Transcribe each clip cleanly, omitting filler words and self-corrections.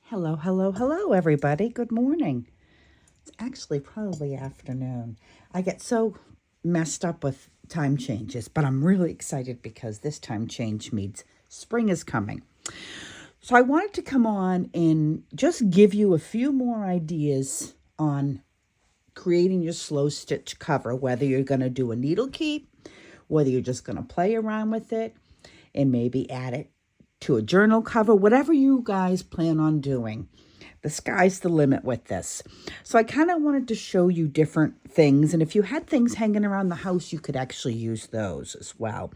Hello, hello, hello, everybody. Good morning. It's actually probably afternoon. I get so messed up with time changes, but I'm really excited because this time change means spring is coming. So I wanted to come on and just give you a few more ideas on creating your slow stitch cover, whether you're going to do a needle keep, whether you're just going to play around with it and maybe add it to a journal cover, whatever you guys plan on doing. The sky's the limit with this. So I kind of wanted to show you different things. And if you had things hanging around the house, you could actually use those as well.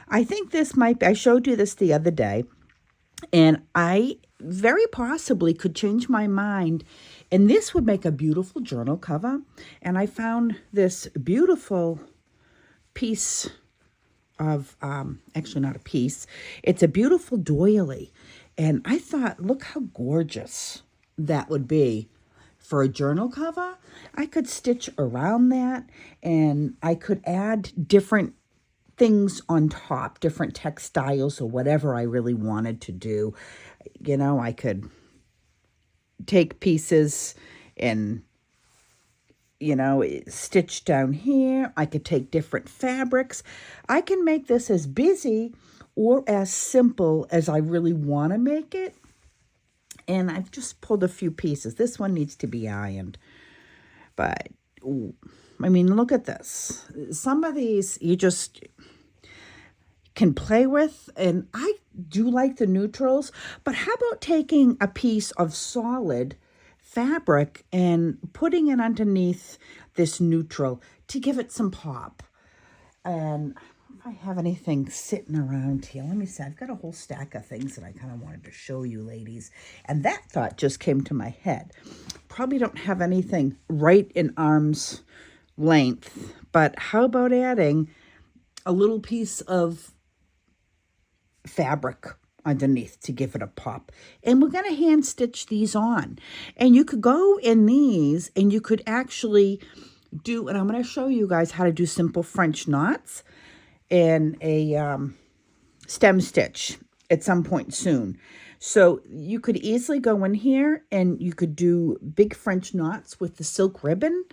I think this might be, I showed you this the other day, and I very possibly could change my mind. And this would make a beautiful journal cover. And I found this beautiful piece of, actually not a piece, it's a beautiful doily. And I thought, look how gorgeous that would be for a journal cover. I could stitch around that and I could add different things on top, different textiles or whatever I really wanted to do. You know, I could take pieces and stitch down here. I could take different fabrics. I can make this as busy or as simple as I really want to make it. And I've just pulled a few pieces. This one needs to be ironed. But, I mean, look at this. Some of these you just can play with. And I do like the neutrals. But how about taking a piece of solid fabric and putting it underneath this neutral to give it some pop? And if I have anything sitting around here, let me see. I've got a whole stack of things that I kind of wanted to show you ladies, and that thought just came to my head. Probably don't have anything right in arm's length, but how about adding a little piece of fabric underneath to give it a pop? And we're going to hand stitch these on, and you could go in these and you could actually do, and I'm going to show you guys how to do simple French knots and a stem stitch at some point soon. So you could easily go in here and you could do big French knots with the silk ribbon.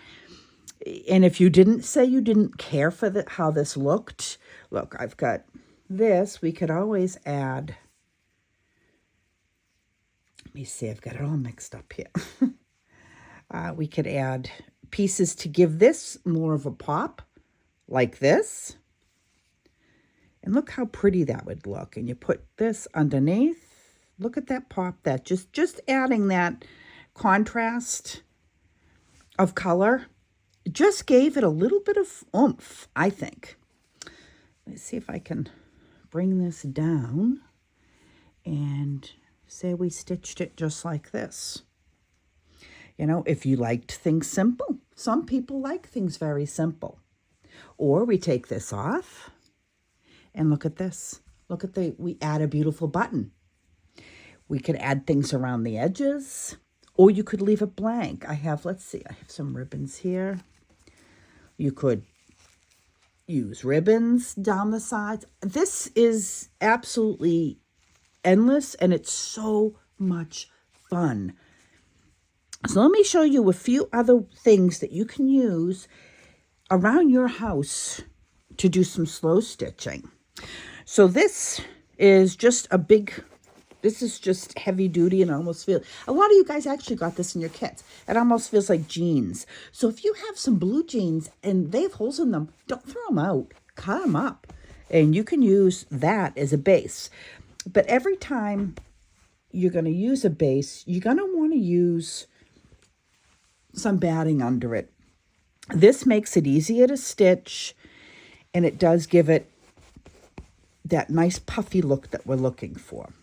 And if you didn't say you didn't care for how this looked, look, I've got this. We could always add, let me see, I've got it all mixed up here. We could add pieces to give this more of a pop, like this. And look how pretty that would look. And you put this underneath. Look at that pop, that just adding that contrast of color just gave it a little bit of oomph, I think. Let's see if I can bring this down and say we stitched it just like this. You know, if you liked things simple, some people like things very simple. Or we take this off and look at this. Look at we add a beautiful button. We could add things around the edges, or you could leave it blank. Let's see, I have some ribbons here. You could use ribbons down the sides. This is absolutely endless, and it's so much fun. So let me show you a few other things that you can use around your house to do some slow stitching. So this is just this is just heavy duty, and I almost feel, a lot of you guys actually got this in your kits. It almost feels like jeans. So if you have some blue jeans and they have holes in them, don't throw them out, cut them up. And you can use that as a base. But every time you're going to use a base, you're going to want to use some batting under it. This makes it easier to stitch, and it does give it that nice puffy look that we're looking for.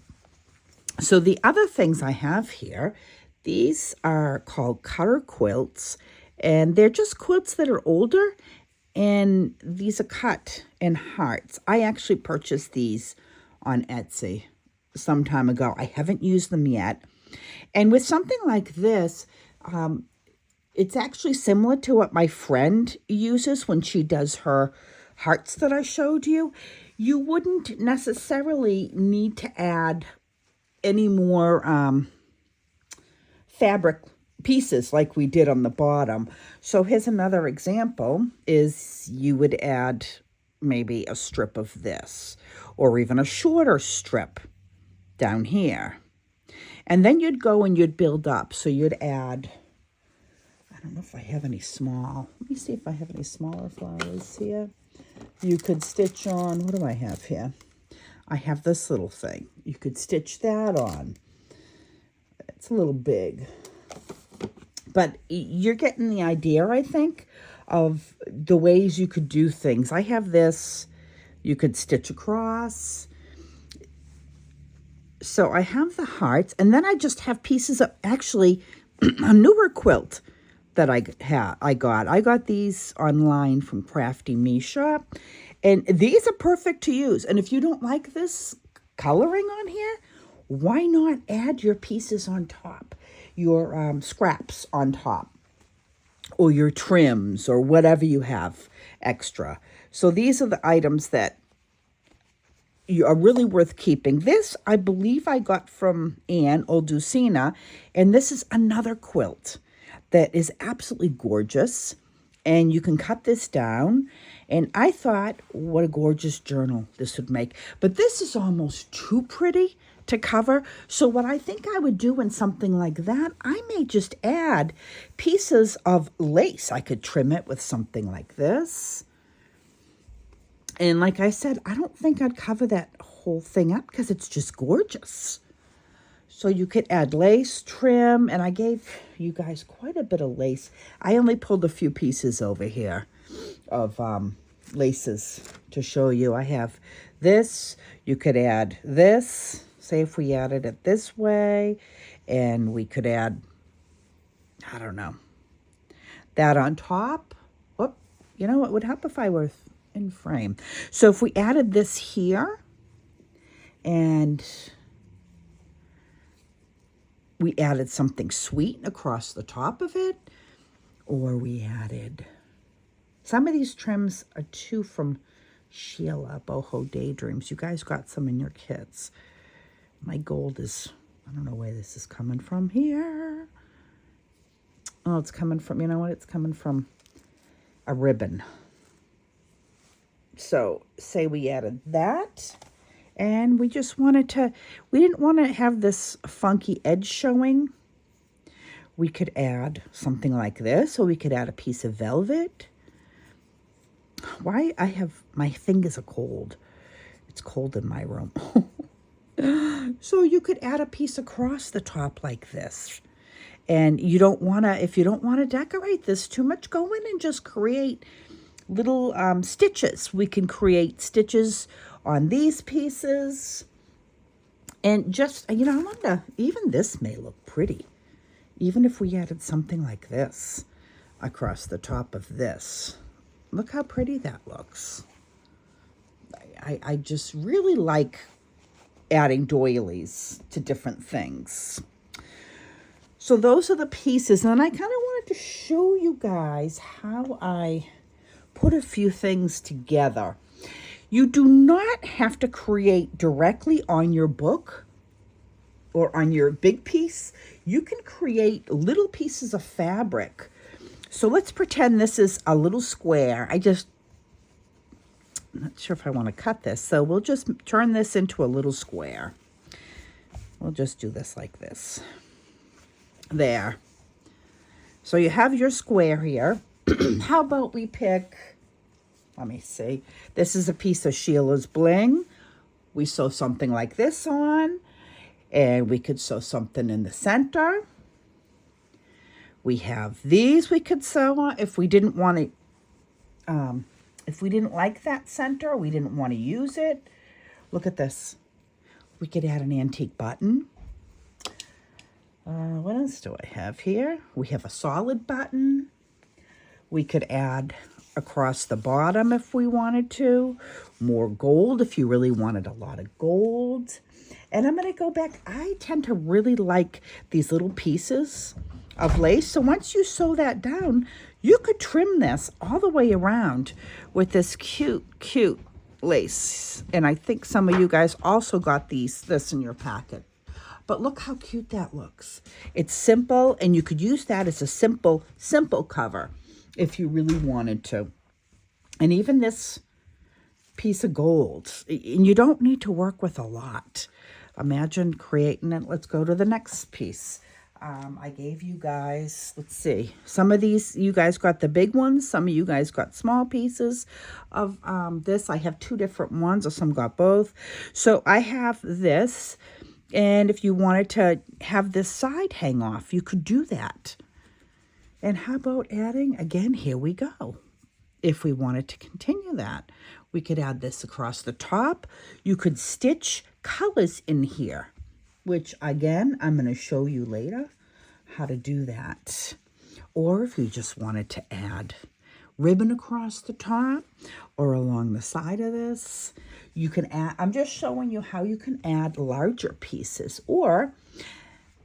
So the other things I have here, these are called cutter quilts, and they're just quilts that are older, and these are cut in hearts. I actually purchased these on Etsy some time ago. I haven't used them yet. And with something like this, it's actually similar to what my friend uses when she does her hearts that I showed you. You wouldn't necessarily need to add any more fabric pieces like we did on the bottom. So here's another example is you would add maybe a strip of this or even a shorter strip down here. And then you'd go and you'd build up. So you'd add, I don't know if I have any small. Let me see if I have any smaller flowers here. You could stitch on, what do I have here? I have this little thing. You could stitch that on. It's a little big. But you're getting the idea, I think, of the ways you could do things. I have this. You could stitch across. So I have the hearts. And then I just have pieces of, actually, a newer quilt that I got. I got these online from Crafty Me Shop. And these are perfect to use. And if you don't like this coloring on here, why not add your pieces on top? Your scraps on top, or your trims, or whatever you have extra. So these are the items that are really worth keeping. This, I believe I got from Anne Olducina, and this is another quilt that is absolutely gorgeous, and you can cut this down. And I thought, what a gorgeous journal this would make. But this is almost too pretty to cover. So what I think I would do in something like that, I may just add pieces of lace. I could trim it with something like this. And like I said, I don't think I'd cover that whole thing up because it's just gorgeous. So you could add lace, trim, and I gave you guys quite a bit of lace. I only pulled a few pieces over here of laces to show you. I have this. You could add this. Say if we added it this way, and we could add, I don't know, that on top. Whoop, you know, it would help if I were in frame. So if we added this here, and we added something sweet across the top of it, or we added, some of these trims are too from Sheila, Boho Daydreams. You guys got some in your kits. My gold is, I don't know where this is coming from here. Oh, it's coming from, you know what? It's coming from a ribbon. So say we added that, and we just wanted to, we didn't want to have this funky edge showing. We could add something like this, or we could add a piece of velvet. Why I have, my fingers are cold. It's cold in my room. So you could add a piece across the top like this. And you don't want to, if you don't want to decorate this too much, go in and just create little stitches. We can create stitches on these pieces. And just, you know, I wonder, even this may look pretty. Even if we added something like this across the top of this. Look how pretty that looks. I just really like adding doilies to different things. So those are the pieces. And I kind of wanted to show you guys how I put a few things together. You do not have to create directly on your book or on your big piece. You can create little pieces of fabric. So let's pretend this is a little square. I'm not sure if I want to cut this. So we'll just turn this into a little square. We'll just do this like this. There. So you have your square here. How about we pick, let me see. This is a piece of Sheila's Bling. We sew something like this on. And we could sew something in the center. We have these we could sew on if we didn't want to, if we didn't like that center, we didn't want to use it. Look at this. We could add an antique button. What else do I have here? We have a solid button. We could add across the bottom if we wanted to. More gold if you really wanted a lot of gold. And I'm going to go back. I tend to really like these little pieces of lace. So once you sew that down, you could trim this all the way around with this cute, cute lace. And I think some of you guys also got this in your packet. But look how cute that looks. It's simple, and you could use that as a simple cover if you really wanted to. And even this piece of gold, and you don't need to work with a lot. Imagine creating it. Let's go to the next piece. I gave you guys, let's see, some of these, you guys got the big ones. Some of you guys got small pieces of this. I have 2 different ones, or some got both. So I have this, and if you wanted to have this side hang off, you could do that. And how about adding, again, here we go. If we wanted to continue that, we could add this across the top. You could stitch colors in here, which again, I'm going to show you later how to do that. Or if you just wanted to add ribbon across the top or along the side of this, you can add, I'm just showing you how you can add larger pieces. Or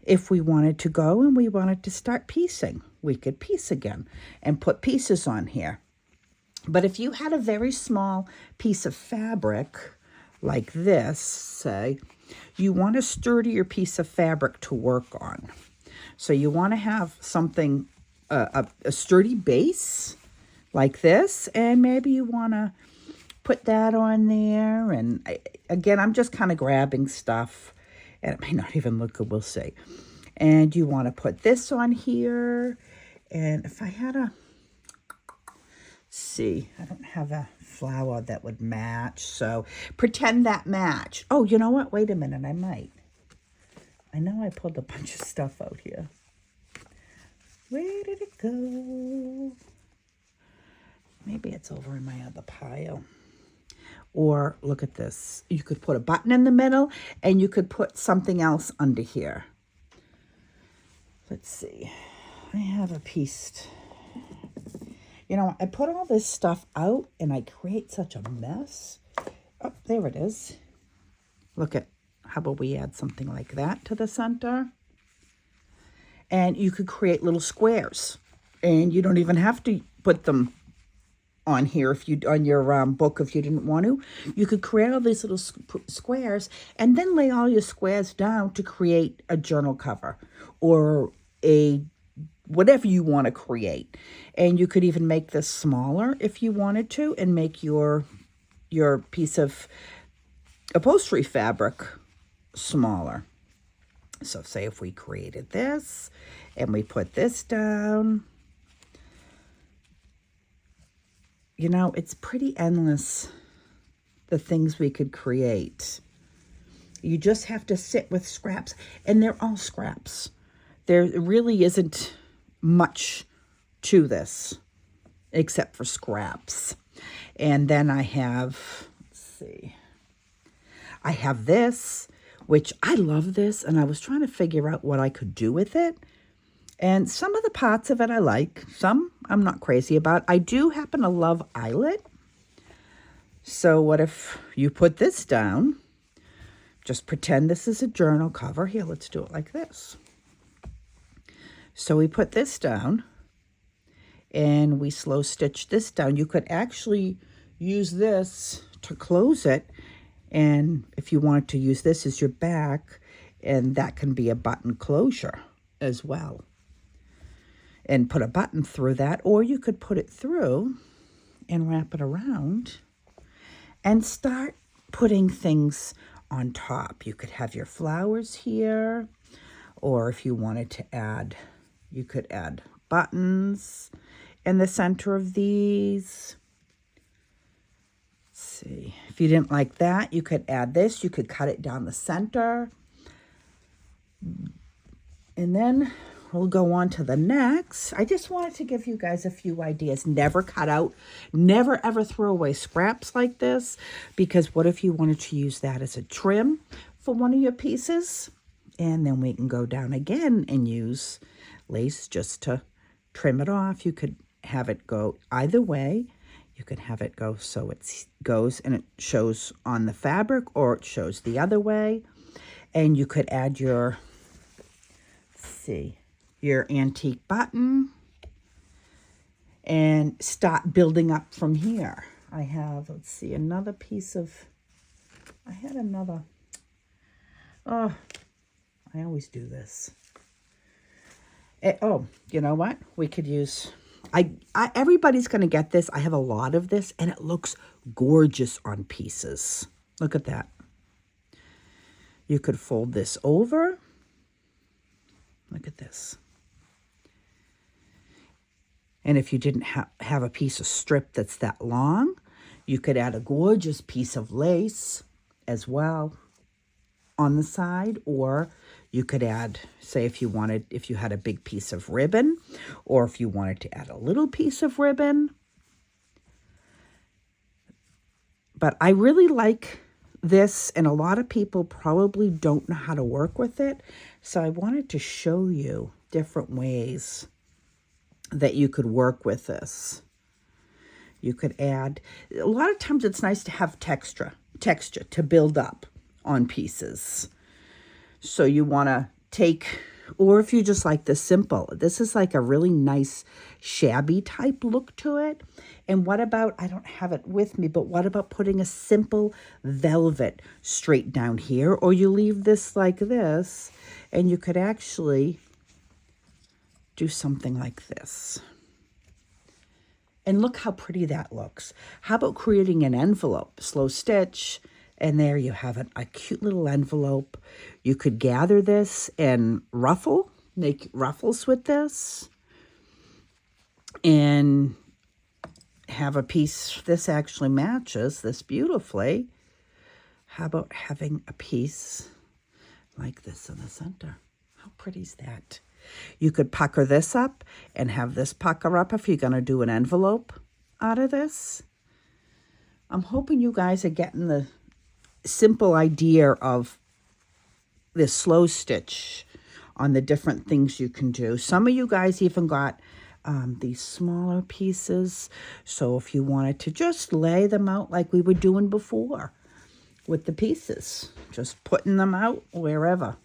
if we wanted to go and we wanted to start piecing, we could piece again and put pieces on here. But if you had a very small piece of fabric like this, say, you want a sturdier piece of fabric to work on. So you want to have something, a sturdy base like this, and maybe you want to put that on there. And again, I'm just kind of grabbing stuff, and it may not even look good, we'll see. And you want to put this on here. And if I had a, see, I don't have a flower that would match, so pretend that match. Oh, you know what? Wait a minute, I might. I know I pulled a bunch of stuff out here. Where did it go? Maybe it's over in my other pile. Or look at this. You could put a button in the middle, and you could put something else under here. Let's see. I have a piece. You know, I put all this stuff out, and I create such a mess. Oh, there it is. Look at, how about we add something like that to the center? And you could create little squares. And you don't even have to put them on here if you, on your book, if you didn't want to. You could create all these little squares and then lay all your squares down to create a journal cover or a whatever you want to create. And you could even make this smaller if you wanted to, and make your piece of upholstery fabric smaller. So say if we created this and we put this down, you know, it's pretty endless, the things we could create. You just have to sit with scraps, and they're all scraps. There really isn't much to this except for scraps. And then I have, let's see, I have this, which I love this, and I was trying to figure out what I could do with it. And some of the parts of it I like, some I'm not crazy about. I do happen to love eyelet. So what if you put this down? Just pretend this is a journal cover. Here, let's do it like this. So we put this down, and we slow stitch this down. You could actually use this to close it, and if you wanted to use this as your back, and that can be a button closure as well. And put a button through that, or you could put it through and wrap it around and start putting things on top. You could have your flowers here, or if you wanted to add, you could add buttons in the center of these. Let's see. If you didn't like that, you could add this. You could cut it down the center. And then we'll go on to the next. I just wanted to give you guys a few ideas. Never cut out, never ever throw away scraps like this, because what if you wanted to use that as a trim for one of your pieces? And then we can go down again and use lace just to trim it off. You could have it go either way. You could have it go so it goes and it shows on the fabric, or it shows the other way. And you could add your, let's see, your antique button and start building up from here. I have, let's see, another piece of, I had another, oh, I always do this. Oh, you know what? We could use... everybody's going to get this. I have a lot of this, and it looks gorgeous on pieces. Look at that. You could fold this over. Look at this. And if you didn't have a piece of strip that's that long, you could add a gorgeous piece of lace as well on the side, or you could add, say, if you had a big piece of ribbon, or if you wanted to add a little piece of ribbon. But I really like this, and a lot of people probably don't know how to work with it. So I wanted to show you different ways that you could work with this. You could add, a lot of times it's nice to have texture to build up on pieces. So you want to take, or if you just like the simple, this is like a really nice shabby type look to it. And what about, I don't have it with me, but what about putting a simple velvet straight down here? Or you leave this like this, and you could actually do something like this. And look how pretty that looks. How about creating an envelope? Slow stitch, and there you have it, a cute little envelope. You could gather this and make ruffles with this. And have a piece, this actually matches this beautifully. How about having a piece like this in the center? How pretty is that? You could pucker this up and have this pucker up if you're going to do an envelope out of this. I'm hoping you guys are getting the simple idea of this slow stitch on the different things you can do. Some of you guys even got these smaller pieces. So if you wanted to just lay them out like we were doing before with the pieces, just putting them out wherever.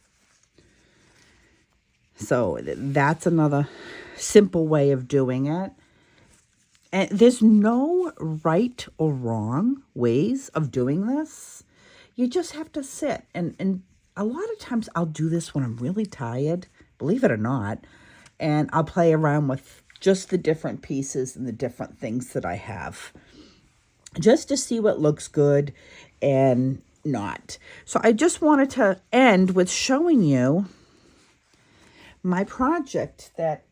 So that's another simple way of doing it. And there's no right or wrong ways of doing this. You just have to sit. And a lot of times I'll do this when I'm really tired, believe it or not. And I'll play around with just the different pieces and the different things that I have, just to see what looks good and not. So I just wanted to end with showing you my project that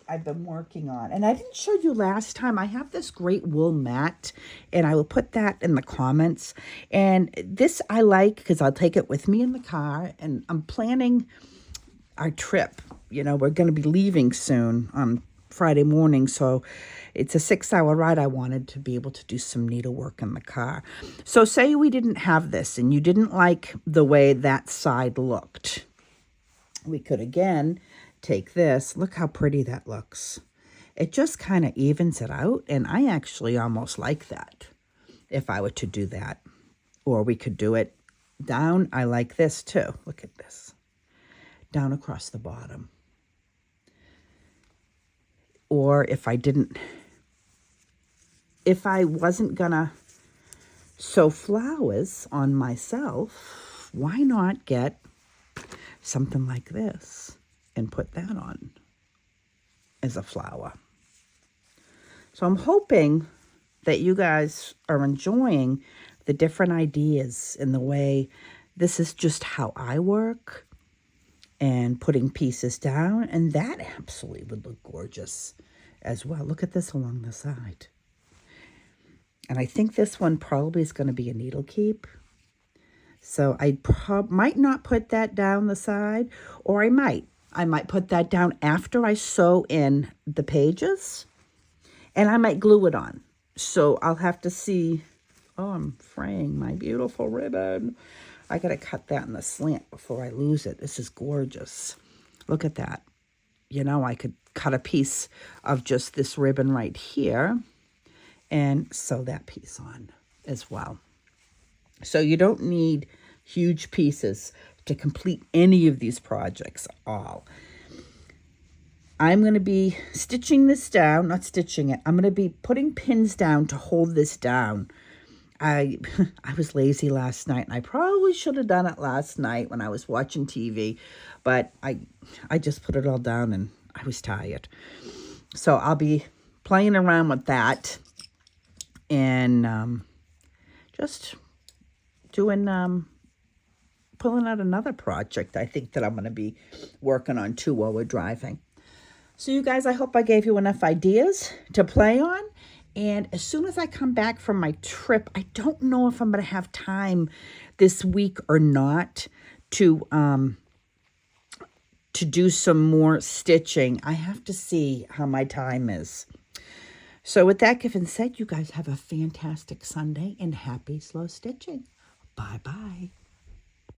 I've been working on. And I didn't show you last time. I have this great wool mat, and I will put that in the comments. And this I like because I'll take it with me in the car, and I'm planning our trip. You know, we're going to be leaving soon on Friday morning, so it's a 6-hour ride. I wanted to be able to do some needlework in the car. So say we didn't have this and you didn't like the way that side looked. We could again take this. Look how pretty that looks. It just kind of evens it out, and I actually almost like that if I were to do that. Or we could do it down. I like this too. Look at this. Down across the bottom. Or if I wasn't gonna sew flowers on myself, why not get something like this and put that on as a flower? So I'm hoping that you guys are enjoying the different ideas and the way this is just how I work, and putting pieces down, and that absolutely would look gorgeous as well. Look at this along the side. And I think this one probably is going to be a needle keep. So I might not put that down the side, or I might put that down after I sew in the pages, and I might glue it on. So I'll have to see. Oh, I'm fraying my beautiful ribbon. I got to cut that in the slant before I lose it. This is gorgeous. Look at that. You know, I could cut a piece of just this ribbon right here and sew that piece on as well. So you don't need huge pieces to complete any of these projects at all. I'm going to be stitching this down, not stitching it. I'm going to be putting pins down to hold this down. I I was lazy last night, and I probably should have done it last night when I was watching TV, but I just put it all down and I was tired. So I'll be playing around with that and just doing pulling out another project I think that I'm going to be working on too while we're driving. So you guys, I hope I gave you enough ideas to play on. And as soon as I come back from my trip, I don't know if I'm going to have time this week or not to do some more stitching. I have to see how my time is. So with that given said, you guys have a fantastic Sunday and happy slow stitching. Bye-bye.